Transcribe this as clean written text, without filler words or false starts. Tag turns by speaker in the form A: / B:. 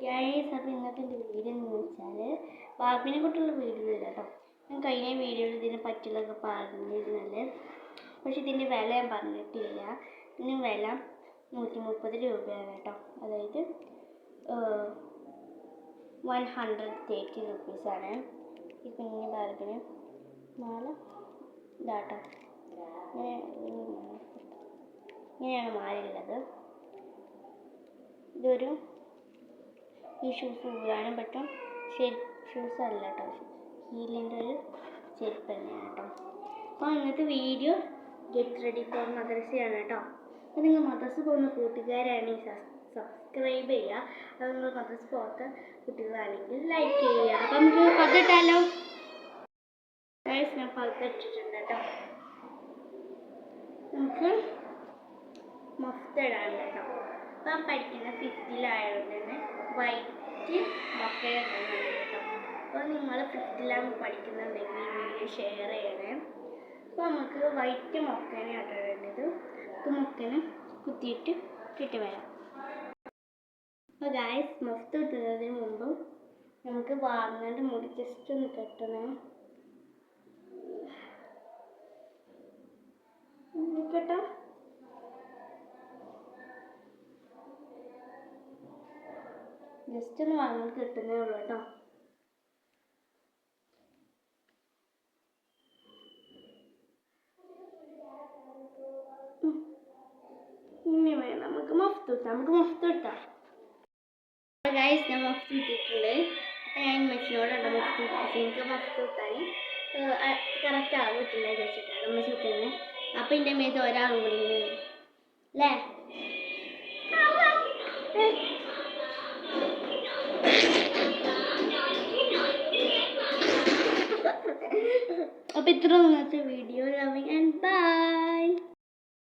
A: Guys, അപ്പോൾ ഇന്നത്തെ video എന്ന് വെച്ചാൽ ബാബിനെ കുറിച്ചുള്ള വീഡിയോ ഇല്ല കേട്ടോ. ഞാൻ കഴിഞ്ഞ വീഡിയോയിൽ ഇതിനെ പറ്റിയുള്ളതൊക്കെ പറഞ്ഞിരുന്നല്ലേ, പക്ഷെ ഇതിൻ്റെ വില ഞാൻ പറഞ്ഞിട്ടില്ല. ഇതിന് വില 130 രൂപയാണ് കേട്ടോ. അതായത് 130 റുപ്പീസാണ് ഈ കുഞ്ഞു ബാർബിന്. മാല ഇതാട്ടോ, ഇങ്ങനെയാണ് മാല ഉള്ളത്. ഇതൊരു ഈ ഷൂസ് ഊരാനും പറ്റും. ഷൂസ് അല്ല കേട്ടോ, ഹീലിൻ്റെ ഒരു ചെരുപ്പ് തന്നെയാണ് കേട്ടോ. അപ്പോൾ ഇന്നത്തെ വീഡിയോ ഗെറ്റ് റെഡി ഫോർ മദ്രസയാണ് കേട്ടോ. അപ്പോൾ നിങ്ങൾ മദ്രസ പോകുന്ന കൂട്ടുകാരാണെങ്കിൽ സബ്സ്ക്രൈബ് ചെയ്യുക. അപ്പോൾ നിങ്ങൾ മദ്രസ പോകാത്ത കുട്ടികളാണെങ്കിൽ ലൈക്ക് ചെയ്യുക. അപ്പം നമുക്ക് പതിട്ടാലോ. ഞാൻ പതിട്ടിട്ടുണ്ട് കേട്ടോ. നമുക്ക് മഫ്ത ഇടാൻ കേട്ടോ. അപ്പം പഠിക്കുന്ന 5th തന്നെ വൈറ്റ് മൊക്കയാണ് കേട്ടോ. അപ്പോൾ നിങ്ങൾ 5th പഠിക്കുന്നുണ്ടെങ്കിൽ ഈ വീഡിയോ ഷെയർ ചെയ്യണേ. അപ്പോൾ നമുക്ക് വൈറ്റ് മൊക്കനെ ഇടേണ്ടത്. ഇത് മൊക്കനെ കുത്തിയിട്ട് ഇട്ടിട്ട് വരാം. അപ്പോൾ ഗായ്സ്, മഫ്ത ഇടുന്നതിന് മുമ്പ് നമുക്ക് വാങ്ങേണ്ട മുടി ജസ്റ്റ് ഒന്ന് കെട്ടണേ. കേട്ടോ, ജസ്റ്റ് ഒന്ന് വാങ്ങാൻ കിട്ടുന്നേ ഉള്ളൂ കേട്ടോ. ഇനി വേണം നമുക്ക് മഫ്ത ഇട്ടാം. ഗൈസ്, ഞാൻ മഫ്ത ഇട്ടിട്ടുണ്ട്. അപ്പം ഞാൻ മെച്ചിനോടുണ്ട് മഫ്ത ഇട്ടിട്ട് എനിക്ക് മഫ്ത ഇട്ടാൻ കറക്റ്റ് ആകിട്ടില്ല ചോദിച്ചിട്ടാണ് അമ്മ ചുറ്റുന്നത്. അപ്പം എൻ്റെ മേത്ത് ഒരാളും കൂടി അല്ലേ. അപ്പോൾ ഇത്ര ഇന്നത്തെ വീഡിയോ. Loving and by.